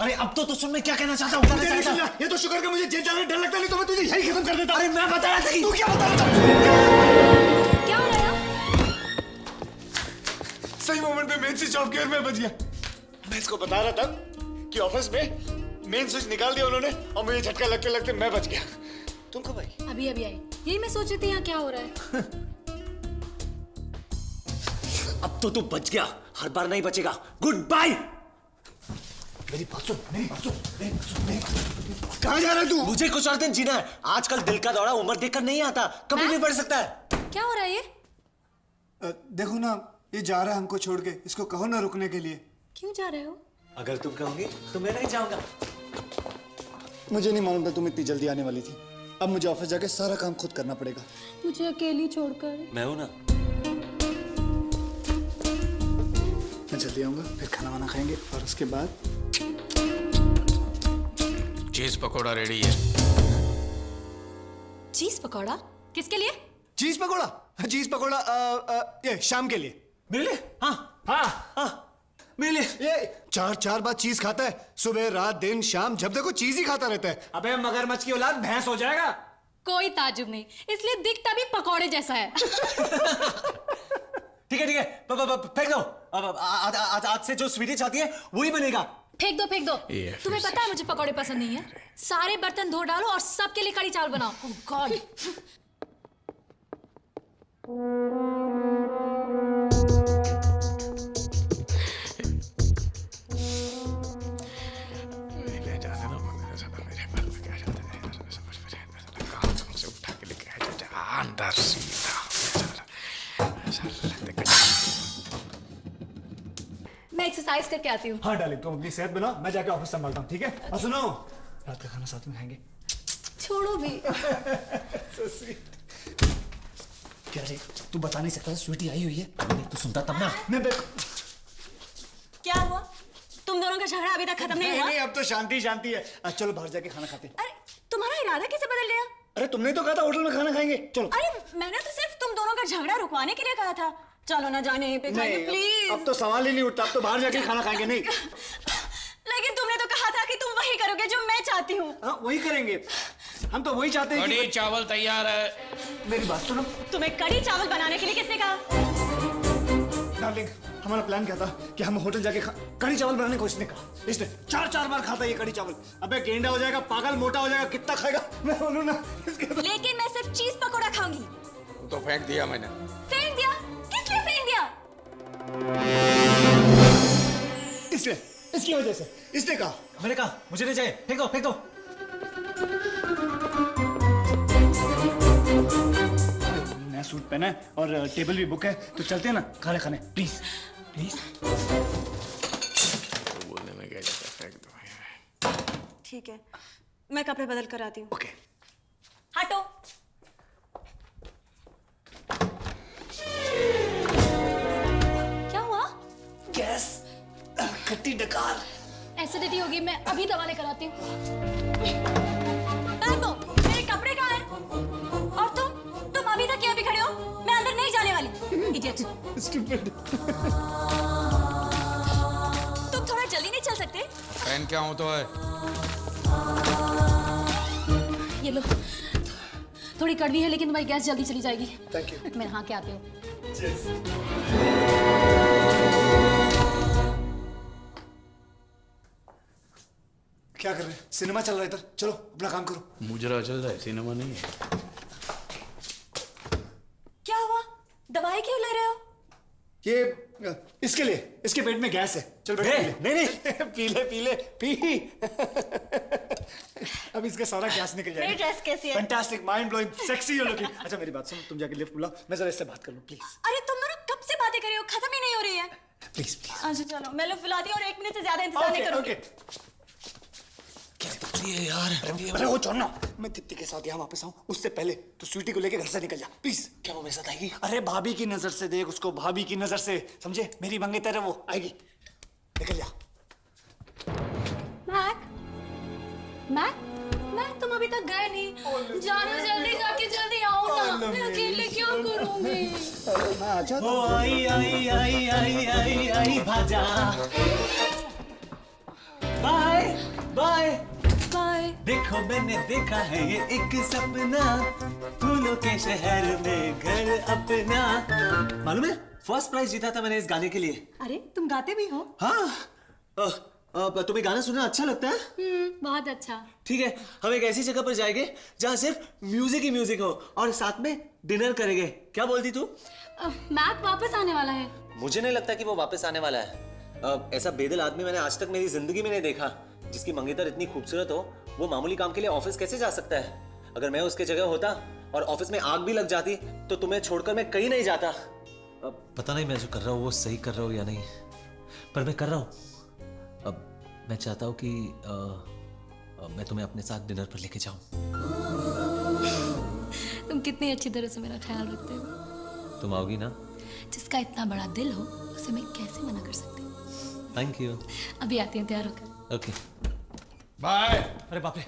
अरे अब तो सुन मैं क्या कहना चाहता हूँ। ये तो शुक्र का मुझे जेल जाने डर लगता, नहीं तो मैं तुझे यही खत्म कर देता। अरे मैं बता रहा था कि तू क्या बता रहा था? क्या हो रहा है? सही मोमेंट पे मेन स्विच ऑफ किया और मैं बच गया। मैं इसको बता रहा था कि ऑफिस में मेन स्विच निकाल दिया उन्होंने और मुझे झटका लगते लगते मैं बच गया। तुम कब आई? अभी अभी आई। यही मैं सोच रही थी यहाँ क्या हो रहा है। अब तो तू बच गया, हर बार नहीं बचेगा। Goodbye. मेरी बात सुन, मेरी बात सुन, मेरी बात सुन, मेरी बात सुन। कहाँ जा रहा है तू? मुझे कुछ और दिन जीना है। आजकल दिल का दौरा उम्र देखकर नहीं आता, कभी भी बढ़ सकता है। क्या हो रहा है ये? देखो ना, ये जा रहा है हमको छोड़ के। इसको कहो ना रुकने के लिए। क्यों जा रहे हो? अगर तुम कहोगे तो मैं नहीं जाऊंगा। मुझे नहीं मालूम था तुम इतनी जल्दी आने वाली थी। अब मुझे ऑफिस जाके सारा काम खुद करना पड़ेगा। मुझे अकेली छोड़कर। मैं हूं ना। मैं जल्दी आऊंगा, फिर खाना वाना खाएंगे और उसके बाद चीज पकोड़ा रेडी है। चीज पकौड़ा? किसके लिए? चीज पकोड़ा। चीज पकोड़ा ये शाम के लिए। मेरे लिए? हाँ हाँ हाँ मेरे लिए। ये चार बार चीज खाता है, सुबह रात दिन शाम, जब देखो चीज ही खाता रहता है। अबे मगरमच्छ की औलाद भैंस हो जाएगा। कोई ताजुब नहीं, इसलिए दिखता भी पकौड़े जैसा है। ठीक है फेंक दो। अब आज से जो स्वीटी चाहती है वही बनेगा। फेंक दो फेंक दो। तुम्हें पता है मुझे पकौड़े पसंद नहीं है। सारे बर्तन धो डालो और सबके लिए कड़ी चावल बनाओ। ओह गॉड। मैं एक्सरसाइज करके आती हूँ। हाँ डार्लिंग, तुम अपनी सेहत बनाओ, मैं जाके ऑफिस संभालता हूँ, ठीक है? और सुनो, रात का खाना साथ में खाएंगे। छोड़ो भी। So sweet. क्या रे, तू बता नहीं सकता स्वीटी आई हुई है? नहीं तू सुनता तब ना। मैं क्या हुआ? तुम दोनों का झगड़ा अभी तक खत्म नहीं हुआ? नहीं, अब तो शांति शांति है। चलो बाहर जाके खाना खाते हैं। अरे तुम्हारा इरादा कैसे बदल गया? अरे तुमने तो कहा था होटल में खाना खाएंगे, चलो। अरे मैंने तो सिर्फ तुम दोनों का झगड़ा रुकवाने के लिए कहा था। चलो ना जाने यहीं पे खाएंगे प्लीज। अब तो सवाल ही नहीं उठता, अब तो बाहर जाके खाना खाएंगे। नहीं लेकिन तुमने तो कहा था कि तुम वही करोगे जो मैं चाहती हूँ। हाँ वही करेंगे, हम तो वही चाहते हैं कड़ी चावल तैयार है। मेरी बात सुनो तुम्हें कड़ी चावल बनाने के लिए किसने कहा? डार्लिंग, हमारा प्लान क्या था कि हम होटल जाके कड़ी चावल बनाने को इसने कहा। इसने चार बार खाता ये कड़ी चावल। अबे गेंडा हो जाएगा, पागल मोटा हो जाएगा, कितना खाएगा? मैं बोलूं ना लेकिन मैं सिर्फ चीज पकौड़ा खाऊंगी। तो फेंक दिया मैंने। फेंक दिया? किस लिए फेंक दिया? इसलिए, इसकी वजह से इसने कहा। मैंने कहा मुझे नहीं चाहिए, फेंक दो। नया सूट पहना है और टेबल भी बुक है, तो चलते हैं ना खाना खाने। Please please. बोलने में क्या जाता है, फेंक दो। ठीक है, मैं कपड़े बदल कर आती हूँ। ओके। हटो। क्या हुआ? गैस, खट्टी डकार। एसिडिटी होगी, मैं अभी दवा लेकर आती हूँ। मेरे कपड़े कहाँ हैं? और तुम अभी तक यहाँ भी खड़े हो? मैं अंदर नहीं जाने वाली। इडियट। Stupid. तुम थोड़ा जल्दी नहीं चल सकते? फैन क्या हो तो है? ये लो, थोड़ी कड़वी है लेकिन तुम्हारी गैस जल्दी चली जाएगी। Thank you. मैं नहा के आती हूँ। क्या कर रहे हैं? सिनेमा चल रहा है इधर, चलो अपना काम करो। मुजरा चल रहा है, सिनेमा नहीं है। क्या हुआ? दवाई क्यों ले रहे हो? ये इसके लिए, इसके पेट में गैस है। चल बेटा नहीं पी ले पी। अब इसका सारा गैस निकल जाएगा। मेरी ड्रेस कैसी है? Fantastic, mind blowing, sexy you looking. अच्छा मेरी बात सुनो, तुम जाके लिफ्ट बुलाओ, मैं जरा इससे बात कर लूं प्लीज। अरे तुम दोनों कब से बातें कर रहे हो? खत्म ही नहीं हो रही है। Please please. अच्छा चलो, मैं लिफ्ट बुलाती हूँ और 1 मिनट से ज्यादा इंतजार नहीं करूंगी। ओके। यार अरे वो छोड़ना, मैं दीप्ति के साथ यहाँ वापस आऊँ उससे पहले तू स्वीटी को लेके घर से निकल जा प्लीज। क्या वो मेरे साथ आएगी? अरे भाभी की नजर से देख उसको, भाभी की नजर से, समझे? मेरी मंगेतर है वो, आएगी। निकल जा। मैक, तुम अभी तक गए नहीं। जाना जल्दी, जाके जल्दी आओ ना। मैं अकेले क्या करूंगी? मैं आजा। ओ आई भाजा। बाय। बाय। बाय। देखो मैंने देखा है ये एक सपना, फूलों के शहर में घर अपना। मालूम है फर्स्ट प्राइज जीता था मैंने इस गाने के लिए। अरे तुम गाते भी हो? हाँ। तुम्हें गाना सुनना अच्छा लगता है? बहुत अच्छा। ठीक है, हम एक ऐसी जगह पर जाएंगे जहाँ सिर्फ म्यूजिक ही म्यूजिक हो और साथ में डिनर करेंगे। क्या बोलती तू? मैक वापस आने वाला है। मुझे नहीं लगता कि वो वापस आने वाला है। ऐसा बेदिल आदमी मैंने आज तक मेरी जिंदगी में नहीं देखा। जिसकी मंगेतर इतनी खूबसूरत हो, वो मामूली काम के लिए ऑफिस कैसे जा सकता है? अगर मैं उसके जगह होता और ऑफिस में आग भी लग जाती तो तुम्हें छोड़कर मैं कहीं नहीं जाता। पता नहीं मैं जो कर रहा हूँ वो सही कर रहा हूँ या नहीं, पर मैं कर रहा हूँ। अब मैं चाहता हूँ कि मैं तुम्हें अपने साथ डिनर पर लेके जाऊं। तुम कितनी अच्छी तरह से मेरा ख्याल रखते हो। तुम आओगी ना? जिसका इतना बड़ा दिल हो उसे मैं कैसे मना कर सकती हूँ। Thank you. अभी आती हूँ तैयार होकर। Okay bye. अरे बाप रे,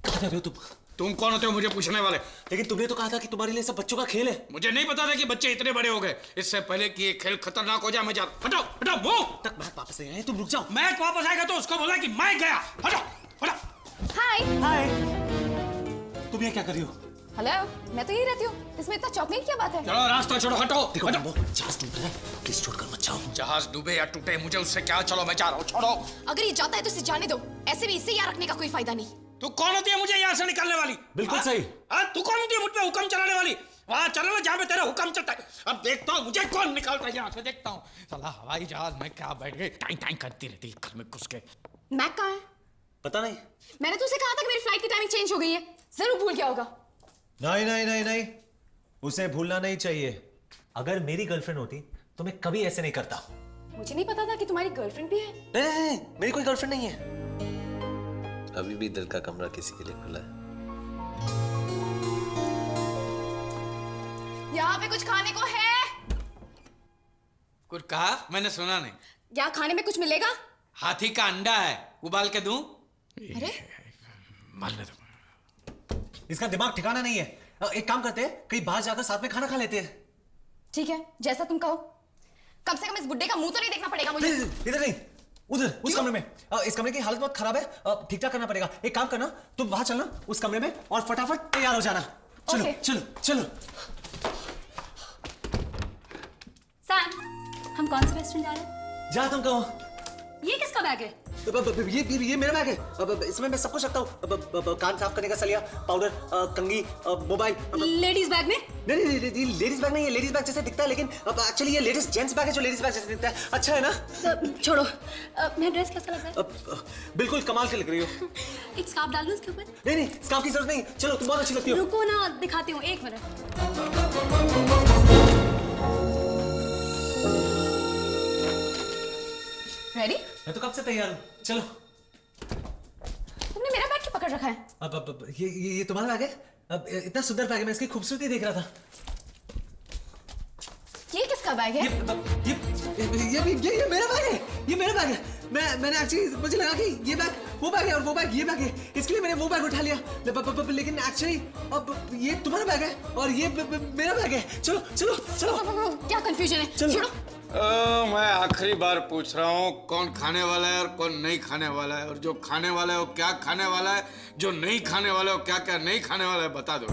कहाँ जा रहे हो तुम? तुम कौन होते हो मुझे पूछने वाले? लेकिन तुमने तो कहा था कि तुम्हारे लिए सब बच्चों का खेल है। मुझे नहीं पता था कि बच्चे इतने बड़े हो गए। इससे पहले कि ये खेल खतरनाक हो जाए मैं जा। हटाओ हटाओ वो तक मैक वापस नहीं आए, तुम रुक जाओ। मैक वापस आएगा तो उसको बोला कि मैं गया। हटाओ हटाओ। हाय। हाय, तुम ये क्या कर रही हो? हेलो, मैं तो यही रहती हूँ। इसमें इतना चौंकने की क्या बात है? चलो रास्ता छोड़ो, हटो। देखो हटो। वो जहाज टूट रहा है, प्लीज छोड़कर मत जाओ। जहाज डूबे या टूटे मुझे उससे क्या, चलो मैं जा रहा हूँ, छोड़ो। अगर ये जाता है तो इसे जाने दो। ऐसे भी इससे यहाँ रखने का कोई फायदा नहीं। तू कौन होती है मुझे यहाँ से निकालने वाली? बिल्कुल हाँ? सही। हाँ, तू कौन होती है मुझ पे हुक्म चलाने वाली? वहाँ चलो ना जहाँ पे तेरा हुक्म चलता है। अब देखता हूँ मुझे कौन निकालता है यहाँ से, देखता हूँ। साला हवाई जहाज में क्या बैठ गई, टाइम टाइम करती रहती है घर में घुस के। मैक कहाँ है? पता नहीं। मैंने तो उसे कहा था कि मेरी फ्लाइट की टाइमिंग चेंज हो गई है। जरूर भूल गया होगा। नहीं नहीं नहीं नहीं, उसे भूलना नहीं चाहिए। अगर मेरी गर्लफ्रेंड होती तो मैं कभी ऐसे नहीं करता। मुझे नहीं पता था कि तुम्हारी गर्लफ्रेंड भी है। नहीं, मेरी कोई गर्लफ्रेंड नहीं है। अभी भी दिल का कमरा किसी के लिए खुला है। यहाँ पे कुछ खाने को है? कुछ कहा? मैंने सुना नहीं। यहाँ खाने में कुछ मिलेगा? हाथी का अंडा है, उबाल के दूं? अरे मान ले तुम। इसका दिमाग ठिकाना नहीं है। एक काम करते हैं, कहीं बाहर जाकर साथ में खाना खा लेते हैं। ठीक है, जैसा तुम कहो। कम से कम इस बुड्ढे का मुंह तो नहीं देखना पड़ेगा मुझे। इधर नहीं, उधर उस कमरे में। इस कमरे की हालत बहुत खराब है, ठीक ठाक करना पड़ेगा। एक काम करना, तुम वहां चलना उस कमरे में और फटाफट तैयार हो जाना। चलो Okay. चलो चलो। सैम, हम कौन से रेस्टोरेंट जा रहे हैं? जा तुम कहो। ये किसका बैग है? ये मेरा बैग है। इसमें मैं सब कुछ रखता हूँ। कान साफ करने का सलिया, पाउडर, कंघी, मोबाइल। लेडीज बैग में? नहीं नहीं नहीं, लेडीज बैग नहीं है। लेडीज बैग जैसे दिखता है, लेकिन एक्चुअली ये लेडीज जेंट्स बैग है जो लेडीज बैग जैसे दिखता है। अच्छा है ना? छोड़ो। मेरा ड्रेस कैसा लग रहा है? बिल्कुल कमाल के लग रही हो। एक स्कार्फ डाल लूं इसके ऊपर? नहीं नहीं, स्कार्फ की जरूरत नहीं। चलो, तुम बहुत अच्छी लगती हो। रुको ना, दिखाती हूँ, एक मिनट। रेडी? मैं तो कब से तैयार हूँ। चलो। तुमने मेरा बैग क्यों पकड़ रखा है? अब ये तुम्हारा बैग है? अब इतना सुंदर बैग है, मैं इसकी खूबसूरती देख रहा था। ये किसका बैग है? ये मेरा बैग है। ये मेरा बैग है। मैंने एक्चुअली, मुझे लगा कि ये बैग वो बैग है और वो बैग ये बैग है, इसके लिए मैंने वो बैग उठा लिया। लेकिन एक्चुअली अब ये तुम्हारा बैग है और ये मेरा बैग है। चलो चलो चलो। क्या कंफ्यूजन है? चलो। छोड़ो। मैं आखिरी बार पूछ रहा हूँ, कौन खाने वाला है और कौन नहीं खाने वाला है? और जो खाने वाला है वो क्या खाने वाला है, जो नहीं खाने वाला है वो क्या क्या नहीं खाने वाला है, बता दो।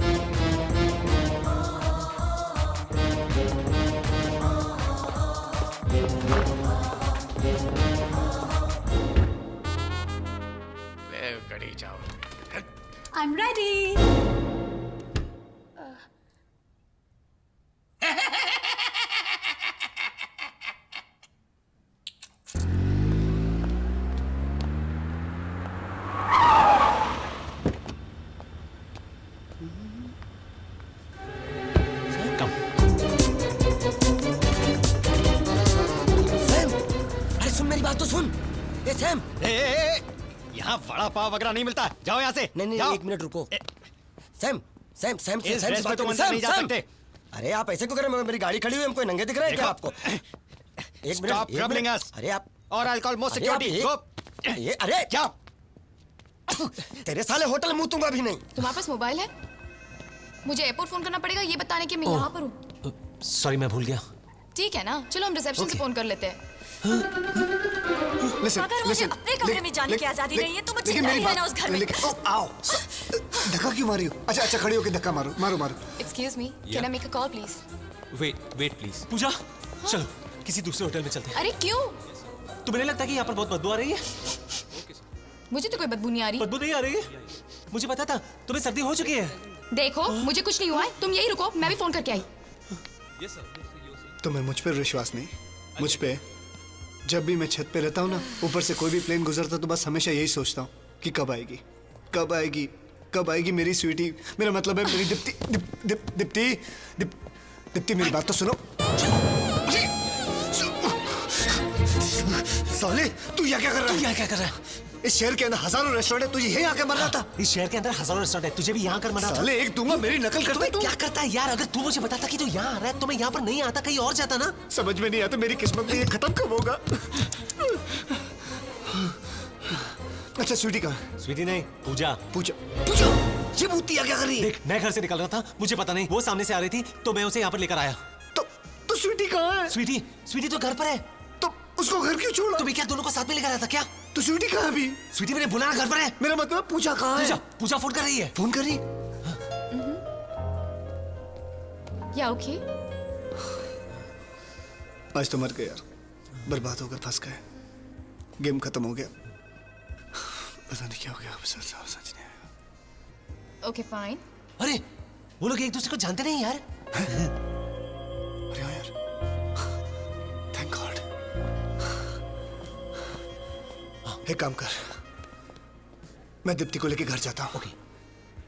कढ़ी चावल। I'm ready. सैम, अरे सुन मेरी बात तो सुन। ए सैम, यहाँ वड़ा पाव वगैरह नहीं मिलता। जाओ यहाँ से। नहीं जाओ। एक मिनट रुको। सैम सैम सैम इस सैम ड्रेस में से तुम बात अंदर करो। नहीं जा सैम, सकते। अरे आप ऐसे क्यों कर रहे हैं? मेरी गाड़ी खड़ी हुई है, हमको नंगे दिख रहा है क्या देखो। आपको? एक Stop मिनट, एक troubling मिनट। us. अरे आप और I'll call more अरे आप security. ये- ये अरे क्या तेरे साले होटल मुंह दूंगा भी नहीं। तुम्हारे पास मोबाइल है? मुझे एयरपोर्ट फोन करना पड़ेगा ये बताने कि मैं यहाँ पर हूँ। सॉरी, मैं भूल गया। ठीक है ना, चलो हम रिसेप्शन से Okay. फोन कर लेते हैं। Listen, अगर मुझे listen, अपने कमरे में जाने की आजादी नहीं है, तो मुझे नहीं रहना उस घर में। आओ, धक्का क्यों मारी हो? अच्छा खड़ी होके धक्का मारो, मारो मारो। Excuse me, can I make a call please? Wait please. Pooja चलो किसी दूसरे होटल में चलते हैं। अरे क्यों? तुम्हें नहीं लगता कि यहाँ पर बहुत बदबू आ रही है? मुझे तो कोई बदबू नहीं आ रही। बदबू नहीं आ रही है? मुझे पता था तुम्हें सर्दी हो चुकी है। देखो मुझे कुछ नहीं हुआ है, तुम यही रुको, मैं भी फोन करके आई। तुम्हें मुझ पर विश्वास नहीं? मुझ पे? जब भी मैं छत पे रहता हूँ ना, ऊपर से कोई भी प्लेन गुजरता तो बस हमेशा यही सोचता हूँ कि कब आएगी, कब आएगी, कब आएगी मेरी स्वीटी। मेरा मतलब है मेरी दीप्ति। दीप्ति मेरी बात तो सुनो। साले तू यहाँ क्या कर रहा है? यहाँ क्या कर रहा है? इस शहर के अंदर हजारों रेस्टोरेंट है, तुझे यही आके मर रहा था। इस शहर के अंदर हजारों रेस्टोरेंट है, तुझे भी यहाँ कर मना था। साले एक दूंगा, मेरी नकल करता तुम्हें तू। क्या करता है यार? अगर तू मुझे बताता कि तू यहाँ आ रहा है तो मैं यहाँ पर नहीं आता, कहीं और जाता ना। समझ में नहीं आता मेरी किस्मत में ये खत्म कब होगा। अच्छा स्वीटी कहाँ? स्वीटी नहीं, पूजा। पूछो पूछो, ये भूतिया क्या कर रही है? देख मैं घर से निकल रहा था, मुझे पता नहीं, वो सामने से आ रही थी तो मैं उसे यहाँ पर लेकर आया। तो स्वीटी कहाँ है? स्वीटी तो घर पर है। तो उसको घर क्यों छोड़ा? तुम्हें क्या दोनों को साथ में लेकर आया था क्या? तो स्वीटी कहाँ है अभी? स्वीटी मैंने बुलाया, घर पर है। मेरा मतलब पूजा कहाँ है? पूजा फोन कर रही है। फोन कर रही? या ओके? आज तो मर गए यार, बर्बाद हो गए, फंस गए, गेम खत्म हो गया। पता नहीं क्या हो गया, सच नहीं आया। Okay fine. अरे वो लोग एक दूसरे को जानते नहीं यार। अरे हाँ यार, थैंक गॉड। एक काम कर, मैं दीप्ति को लेके घर जाता हूँ। ओके।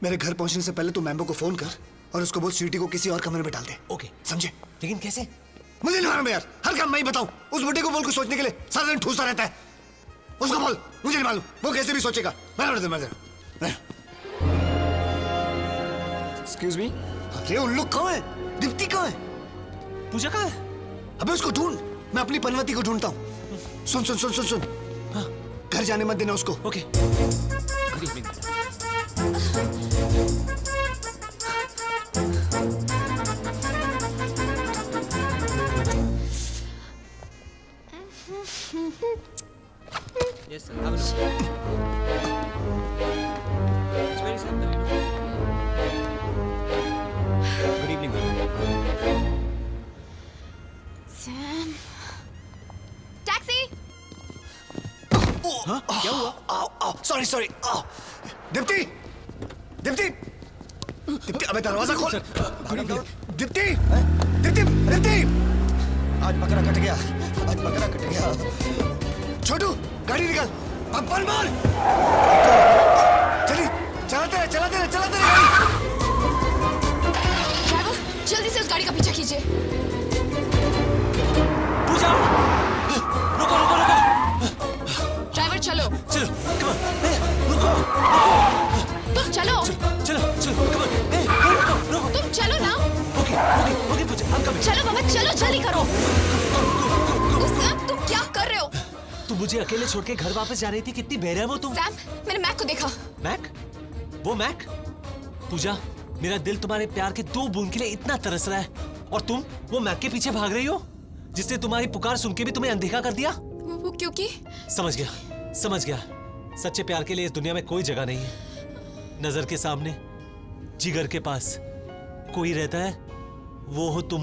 मेरे घर पहुंचने से पहले तू मैम्बो को फोन कर और उसको बोल स्वीटी को किसी और कमरे में डाल दे। ओके समझे? लेकिन कैसे? मुझे नहीं मालूम यार, हर काम मैं ही बताऊं। उस बुढ़े को बोल कुछ सोचने के लिए, सारा दिन ठूसता रहता है। उसको बोल, मुझे नहीं मालूम वो कैसे भी सोचेगा। एक्सक्यूज मी, अरे उन लोग कहाँ है? दीप्ति कहाँ है? पूजा कहाँ है? अबे उसको ढूंढ, मैं अपनी पनवती को ढूंढता हूँ। सुन सुन सुन सुन सुन, हाँ। घर जाने मत देना उसको। Okay. Good evening. Yes, sir. Have a look. It's very simple, you know. Good evening, ma'am. Sam, taxi. क्या हुआ? आओ आओ, सॉरी सॉरी। दीप्ति दीप्ति दीप्ति, अबे दरवाजा खोल। दीप्ति दीप्ति दीप्ति, आज बकरा कट गया, आज बकरा कट गया। छोटू गाड़ी निकाल, बम्पर मार। चली, चलाते रहे चलाते रहे चलाते रहे गाड़ी। ड्राइवर जल्दी से उस गाड़ी का पीछा कीजिए। पूजा रुको रुको रुको। ड्राइवर चलो। चलो कम ऑन, रुको तुम चलो। चलो चलो कम ऑन, रुको रुको। तुम चलो ना। Okay okay okay Pooja, I'm coming। चलो बाबा चलो, जल्दी करो। सैम तुम क्या कर रहे हो? तू मुझे अकेले छोड़ के घर वापस जा रही थी, कितनी बेरहम हो तुम। सैम मैंने मैक को देखा। मैक? वो मैक? पूजा मेरा दिल तुम्हारे प्यार के 2 बूंद के लिए इतना तरस रहा है और तुम वो मैक के पीछे भाग रही हो जिसने तुम्हारी पुकार सुन के भी तुम्हें अनदेखा कर दिया। वो क्योंकि समझ गया। सच्चे प्यार के लिए इस दुनिया में कोई जगह नहीं है। नजर के सामने, जिगर के पास कोई रहता है, वो हो तुम।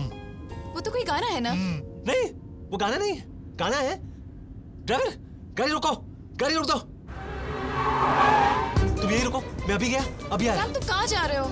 वो तो कोई गाना है ना? नहीं वो गाना नहीं है, गाना है। ड्राइवर गाड़ी रोको, गाड़ी रोक दो। तुम यही रुको, मैं अभी गया, अभी आया। सैम तुम कहाँ जा रहे हो?